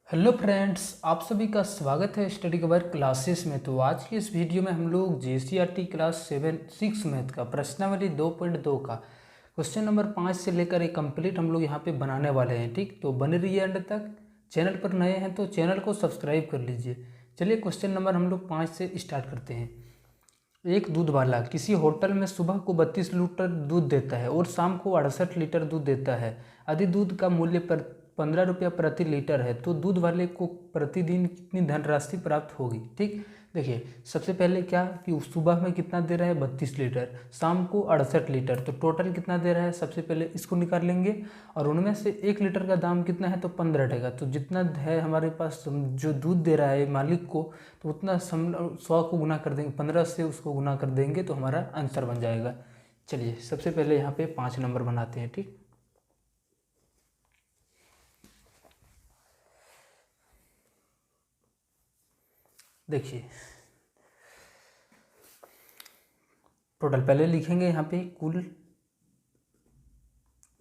Hello friends, आप सभी का स्वागत है स्टडी कवर क्लासेस में। तो आज की इस वीडियो में हम लोग JCRT क्लास 6 मैथ का प्रश्नावली 2.2 का क्वेश्चन नंबर 5 से लेकर एक कंप्लीट हम लोग यहाँ पे बनाने वाले हैं। ठीक, तो बने रहिए एंड तक। चैनल पर नए हैं तो चैनल को सब्सक्राइब कर लीजिए। चलिए क्वेश्चन नंबर हम लोग 5 से स्टार्ट करते हैं। एक दूध वाला किसी होटल में सुबह को 32 लीटर दूध देता है और शाम को 68 लीटर दूध देता है। यदि दूध का मूल्य पर 15 रुपया प्रति लीटर है तो दूध वाले को प्रतिदिन कितनी धनराशि प्राप्त होगी। ठीक, देखिए सबसे पहले क्या कि सुबह में कितना दे रहा है 32 लीटर, शाम को 68 लीटर, तो टोटल कितना दे रहा है सबसे पहले इसको निकाल लेंगे। और उनमें से 1 लीटर का दाम कितना है तो 15 टका। तो जितना है हमारे पास जो दूध दे रहा है मालिक को, तो उतना 100 को गुना कर देंगे, 15 से उसको गुना कर देंगे तो हमारा आंसर बन जाएगा। चलिए सबसे पहले यहाँ पे 5 नंबर बनाते हैं। ठीक, देखिए टोटल पहले लिखेंगे यहाँ पे कुल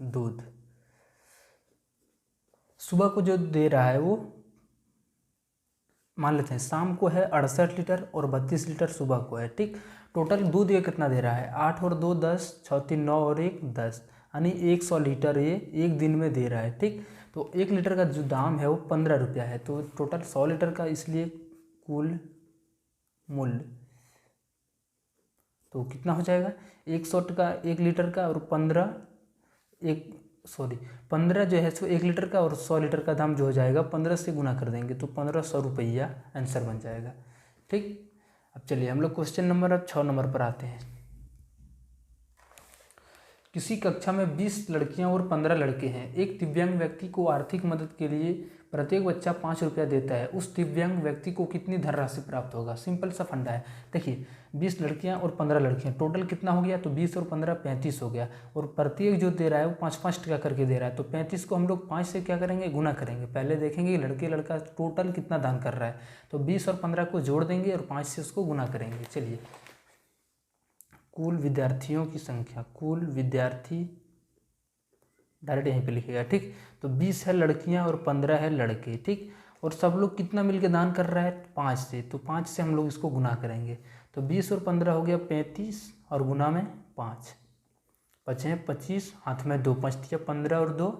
दूध सुबह को जो दे रहा है वो मान लेते हैं शाम को है 68 लीटर और 32 लीटर सुबह को है। ठीक, टोटल दूध ये कितना दे रहा है 8 और 2 10, 6 3 9 और 1 10, यानी 100 लीटर ये एक दिन में दे रहा है। ठीक, तो 1 लीटर का जो दाम है वो 15 रुपया है, तो टोटल 100 लीटर का, इसलिए कुल मूल्य तो कितना हो जाएगा 100 का 1 लीटर का और 15 जो है सो 1 लीटर का और 100 लीटर का दाम जो हो जाएगा 15 से गुना कर देंगे तो 1500 रुपया आंसर बन जाएगा। ठीक, अब चलिए हम लोग क्वेश्चन नंबर अब 6 नंबर पर आते हैं। किसी कक्षा में 20 लड़कियां और 15 लड़के हैं। एक दिव्यांग व्यक्ति को आर्थिक मदद के लिए प्रत्येक बच्चा 5 रुपया देता है। उस दिव्यांग व्यक्ति को कितनी धनराशि प्राप्त होगा। सिंपल सा फंडा है। देखिए 20 लड़कियां और 15 लड़कियां, टोटल कितना हो गया तो 20 और 15 35 हो गया, और प्रत्येक जो दे रहा है वो 5-5 टका करके दे रहा है। तो 35 को हम लोग 5 से क्या करेंगे गुना करेंगे। पहले देखेंगे लड़के लड़का टोटल कितना दान कर रहा है, तो 20 और 15 को जोड़ देंगे और 5 से उसको गुना करेंगे। चलिए कुल विद्यार्थियों की संख्या, कुल विद्यार्थी डायरेक्ट यहीं पे लिखेगा। ठीक, तो 20 है लड़कियां और 15 है लड़के। ठीक, और सब लोग कितना मिलके दान कर रहा है 5 से, तो 5 से हम लोग इसको गुना करेंगे। तो 20 और 15 हो गया 35 और गुना में 5, बचे हैं 25, हाथ में 2 5 दिया, 15 और 2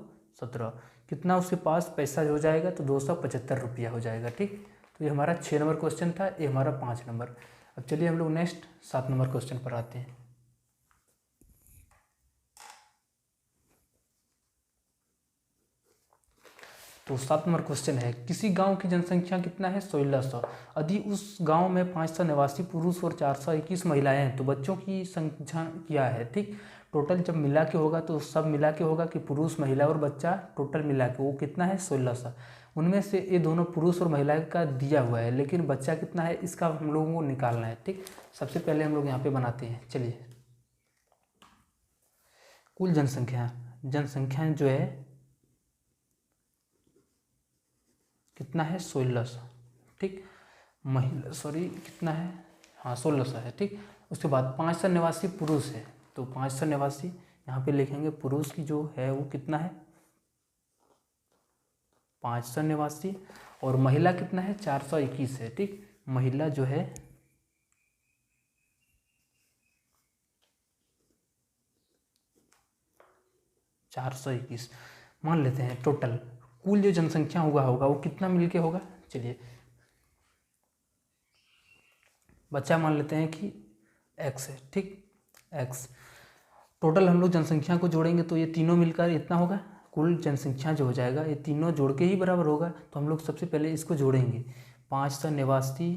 17, कितना उसके पास पैसा हो जाएगा तो 275 रुपया हो जाएगा। ठीक, तो ये हमारा 6 नंबर क्वेश्चन था, ये हमारा 5 नंबर। अब चलिए हम लोग नेक्स्ट 7 नंबर क्वेश्चन पर आते हैं। तो 7 नंबर क्वेश्चन है, किसी गांव की जनसंख्या कितना है 1600। यदि उस गांव में 500 निवासी पुरुष और 421 महिलाएं हैं तो बच्चों की संख्या क्या है। ठीक, टोटल जब मिला के होगा तो सब मिला के होगा कि पुरुष महिला और बच्चा टोटल मिला के वो कितना है 1600। उनमें से ये दोनों पुरुष और महिला का दिया हुआ है, लेकिन बच्चा कितना है इसका हम लोगों को निकालना है। ठीक, सबसे पहले हम लोग यहाँ पे बनाते हैं। चलिए कुल जनसंख्या जो है कितना है 1600। ठीक, महिला कितना है, हाँ 1600 है। ठीक, उसके बाद 500 निवासी पुरुष है, तो 500 निवासी यहाँ पे लिखेंगे, पुरुष की जो है वो कितना है 500 निवासी, और महिला कितना है 421 है। ठीक, महिला जो है 421 मान लेते हैं। टोटल कुल जो जनसंख्या होगा वो कितना मिलके होगा। चलिए बच्चा मान लेते हैं कि x है। ठीक, x टोटल हम लोग जनसंख्या को जोड़ेंगे तो ये तीनों मिलकर इतना होगा। कुल जनसंख्या जो हो जाएगा ये तीनों जोड़ के ही बराबर होगा, तो हम लोग सबसे पहले इसको जोड़ेंगे। 500 निवासी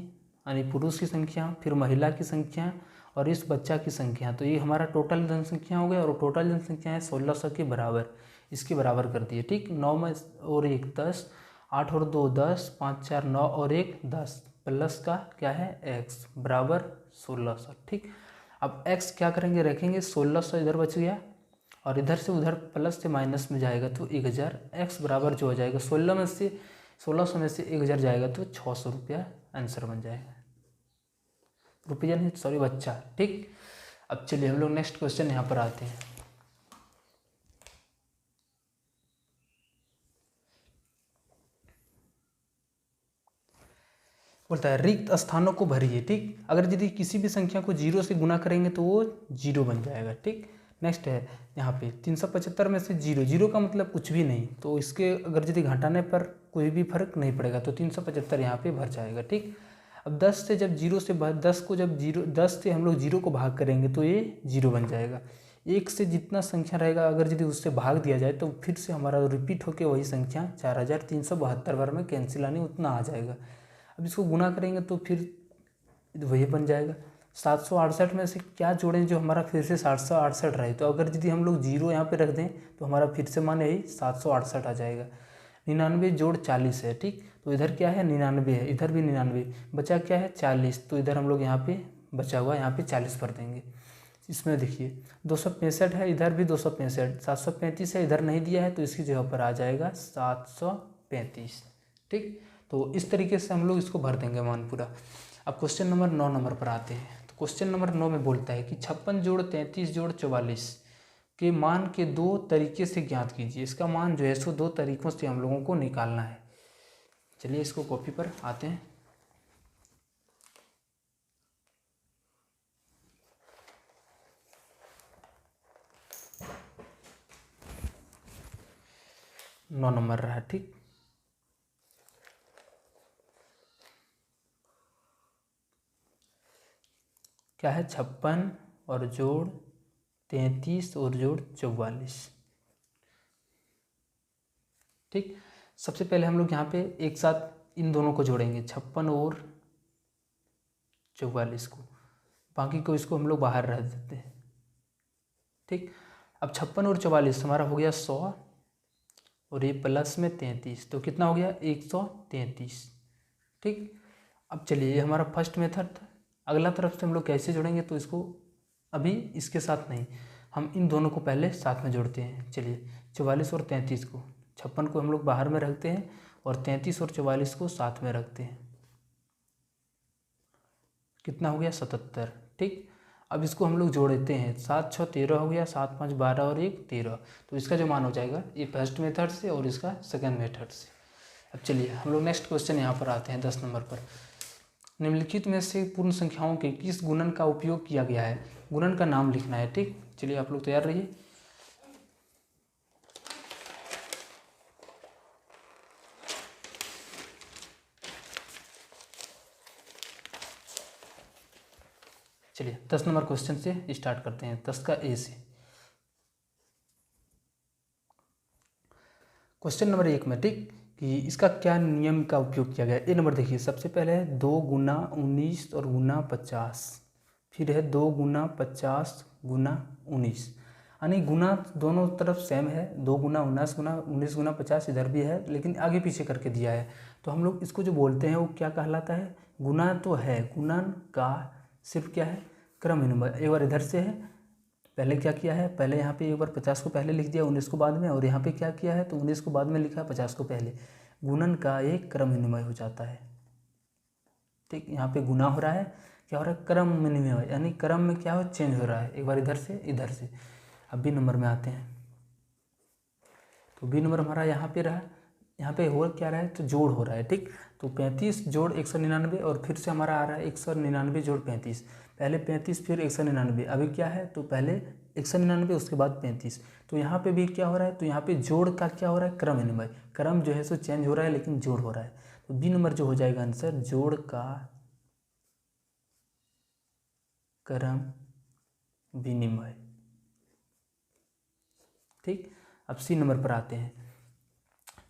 यानी पुरुष की संख्या, फिर महिला की संख्या और इस बच्चा की संख्या, तो ये हमारा टोटल जनसंख्या हो गया, और टोटल जनसंख्या है 1600 के बराबर, इसके बराबर कर दिए। ठीक, 9 में और 1 10, 8 और 2 10, 5 4 9 और 1 10, प्लस का क्या है x बराबर 1600। ठीक, अब x क्या करेंगे रखेंगे, 1600 इधर बच गया और इधर से उधर प्लस से माइनस में जाएगा तो 1000, x बराबर जो हो जाएगा 1600 में से 1000 जाएगा तो 600 रुपया आंसर बन जाएगा। रुपया नहीं सॉरी बच्चा। ठीक, अब चलिए हम लोग नेक्स्ट क्वेश्चन यहाँ पर आते हैं। बोलता है रिक्त स्थानों को भरिए। ठीक, अगर यदि किसी भी संख्या को 0 से गुना करेंगे तो वो 0 बन जाएगा। ठीक, नेक्स्ट है यहाँ पे 375 में से 0 का मतलब कुछ भी नहीं, तो इसके अगर यदि घटाने पर कोई भी फर्क नहीं पड़ेगा तो 375 यहाँ पे भर जाएगा। ठीक, अब 10 से जब 0 से 10 से हम लोग 0 को भाग करेंगे तो ये 0 बन जाएगा। 1 से जितना संख्या रहेगा अगर यदि उससे भाग दिया जाए तो फिर से हमारा रिपीट होकर वही संख्या 4372 बार में कैंसिल आनी उतना आ जाएगा। अब इसको गुना करेंगे तो फिर वही बन जाएगा। 768 में से क्या जोड़ें जो हमारा फिर से 768 रहे, तो अगर यदि हम लोग 0 यहाँ पे रख दें तो हमारा फिर से मान यही 768 आ जाएगा। 99 जोड़ 40 है। ठीक, तो इधर क्या है 99 है, इधर भी 99, बचा क्या है 40, तो इधर हम लोग यहाँ पे बचा हुआ यहाँ पे 40 भर देंगे। इसमें देखिए 265 है, इधर भी 265, 735 है, इधर नहीं दिया है तो इसकी जगह पर आ जाएगा 735। ठीक, तो इस तरीके से हम लोग इसको भर देंगे मान पूरा। अब क्वेश्चन नंबर 9 नंबर पर आते हैं। तो क्वेश्चन नंबर 9 में बोलता है कि 56 जोड़ 33 जोड़ 44 के मान के 2 तरीके से ज्ञात कीजिए। इसका मान जो है सो 2 तरीकों से हम लोगों को निकालना है। चलिए इसको कॉपी पर आते हैं। नौ नंबर रहा। ठीक, क्या है 56 और जोड़ 33 और जोड़ 44। ठीक, सबसे पहले हम लोग यहाँ पे एक साथ इन दोनों को जोड़ेंगे 56 और 44 को, बाकी को इसको हम लोग बाहर रख देते हैं। ठीक, अब 56 और 44 हमारा हो गया 100 और ये प्लस में 33, तो कितना हो गया 133। ठीक, अब चलिए ये हमारा फर्स्ट मेथड था। अगला तरफ से हम लोग कैसे जोड़ेंगे, तो इसको अभी इसके साथ नहीं, हम इन दोनों को पहले साथ में जोड़ते हैं। चलिए 44 और 33 को, 56 को हम लोग बाहर में रखते हैं और 33 और 44 को साथ में रखते हैं। कितना हो गया 77। ठीक, अब इसको हम लोग जोड़ देते हैं, 7 6 13 हो गया, 7 5 12 और 1 13, तो इसका जो मान हो जाएगा ये फर्स्ट मेथड से और इसका सेकंड मेथड से। अब चलिए हम लोग नेक्स्ट क्वेश्चन यहाँ पर आते हैं 10 नंबर पर। निम्नलिखित में से पूर्ण संख्याओं के किस गुणन का उपयोग किया गया है, गुणन का नाम लिखना है। ठीक, चलिए आप लोग तैयार रहिए। चलिए 10 नंबर क्वेश्चन से स्टार्ट करते हैं, 10 का ए से। क्वेश्चन नंबर 1 में ठीक कि इसका क्या नियम का उपयोग किया गया है। ए नंबर देखिए, सबसे पहले है 2 गुना 19 और गुना 50, फिर है 2 गुना 50 गुना 19, यानी गुना दोनों तरफ सेम है, 2 गुना 19 गुना 50 इधर भी है लेकिन आगे पीछे करके दिया है, तो हम लोग इसको जो बोलते हैं वो क्या कहलाता है, गुना तो है, गुणन का सिर्फ क्या है क्रम विनिमय। एक बार इधर से है, पहले क्या किया है, पहले यहाँ पे एक बार 50 को पहले लिख दिया 19 को बाद में, और यहाँ पे क्या किया है तो 19 को बाद में लिखा 50 को पहले। गुणन का एक क्रम विनिमय हो जाता है। ठीक, यहाँ पे गुना हो रहा है, क्या हो रहा है क्रम विनिमय, यानी क्रम में क्या हो चेंज हो रहा है, एक बार इधर से इधर से। अब बी नंबर में आते हैं, तो बी नंबर हमारा यहाँ पे रहा, यहाँ पे हो क्या रहा है तो जोड़ हो रहा है। ठीक, तो 35 जोड़ 199 और फिर से हमारा आ रहा है 199 जोड़ 35, पहले 35 फिर 199, अभी क्या है तो पहले 199 उसके बाद 35, तो यहाँ पे भी क्या हो रहा है तो यहाँ पे जोड़ का क्या हो रहा है क्रम विनिमय, क्रम जो है सो चेंज हो रहा है लेकिन जोड़ हो रहा है, तो बी नंबर जो हो जाएगा आंसर जोड़ का क्रम विनिमय। ठीक, अब सी नंबर पर आते हैं।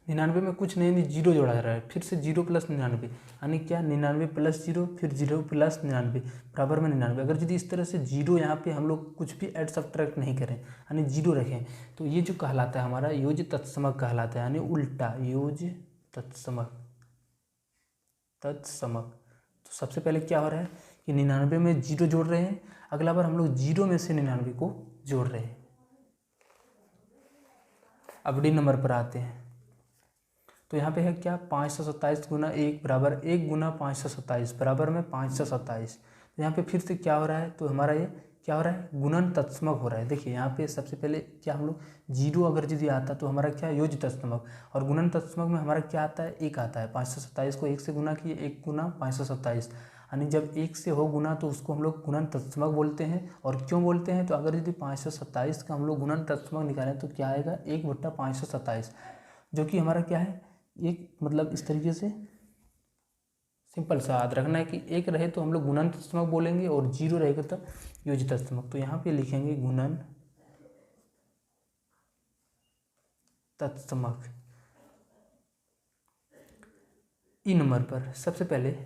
99 में कुछ नहीं, जीरो जोड़ा जा रहा है, फिर से 0 प्लस 99, यानी क्या 99 प्लस 0 फिर 0 प्लस 99 बराबर में 99। अगर यदि इस तरह से जीरो यहाँ पे हम लोग कुछ भी ऐड सब्ट्रैक्ट नहीं करें यानी जीरो रखें, तो ये जो कहलाता है हमारा योज तत्समक कहलाता है, यानी उल्टा योज तत्समक। तो सबसे पहले क्या हो रहा है कि 99 में 0 जोड़ रहे हैं, अगला बार हम लोग 0 में से 99 को जोड़ रहे हैं। अब डी नंबर पर आते हैं, तो यहाँ पे है क्या 527 गुना 1 बराबर 1 गुना 527 बराबर में 527, तो यहाँ पे फिर से क्या हो रहा है तो हमारा ये क्या हो रहा है, गुणन तत्समक हो रहा है। देखिए यहाँ पे सबसे पहले क्या हम लोग 0 अगर यदि आता तो हमारा क्या योज्य तत्समक, और गुणन तत्समक में हमारा क्या आता है, 1 आता है। 527 को 1 से गुना किए, 1 गुना 527, यानी जब 1 से हो गुना तो उसको हम लोग गुणन तत्समक बोलते हैं। और क्यों बोलते हैं, तो अगर यदि 527 का हम लोग गुणन तत्समक निकालें तो क्या आएगा, 1/527, जो कि हमारा क्या है, एक मतलब इस तरीके से सिंपल सा याद रखना है कि 1 रहे तो हम लोग गुणन तत्समक बोलेंगे और 0 रहेगा तो योज्य तत्समक। तो यहाँ पे लिखेंगे गुणन तत्समक। ई नंबर पर सबसे पहले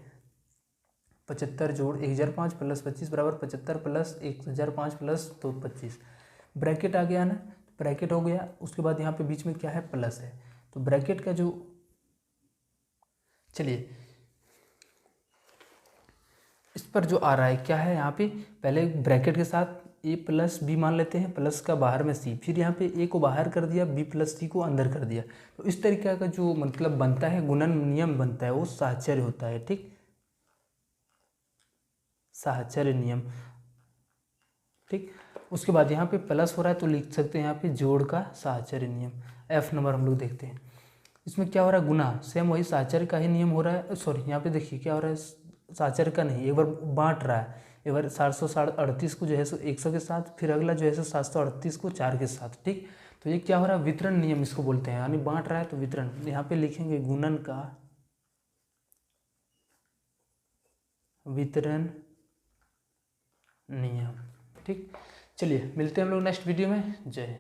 75 जोड़ 1005 प्लस 25 बराबर 75 प्लस 1005 प्लस 225, ब्रैकेट आ गया ना, ब्रैकेट हो गया। उसके बाद यहाँ पे बीच में क्या है, प्लस है, तो ब्रैकेट का जो, चलिए इस पर जो आ रहा है क्या है, यहाँ पे पहले ब्रैकेट के साथ a प्लस बी मान लेते हैं, प्लस का बाहर में c, फिर यहाँ पे a को बाहर कर दिया, b प्लस c को अंदर कर दिया। तो इस तरीके का जो मतलब बनता है गुणन नियम बनता है वो साहचर्य होता है। ठीक, साहचर्य नियम। ठीक, उसके बाद यहाँ पे प्लस हो रहा है तो लिख सकते हैं यहाँ पे जोड़ का साहचर्य नियम। f नंबर हम लोग देखते हैं, इसमें क्या हो रहा है, गुना, सेम वही साहचर्य का ही नियम हो रहा है। सॉरी यहाँ पे देखिए क्या हो रहा है, साहचर्य का नहीं, एक बार बांट रहा है, एक बार 738 को जो है सो 100 के साथ, फिर अगला जो है सो 738 को 4 के साथ। ठीक, तो ये क्या हो रहा है, वितरण नियम इसको बोलते हैं, यानी बांट रहा है तो वितरण। यहाँ पे लिखेंगे गुणन का वितरण नियम। ठीक, चलिए मिलते हैं हम लोग नेक्स्ट वीडियो में। जय हिंद।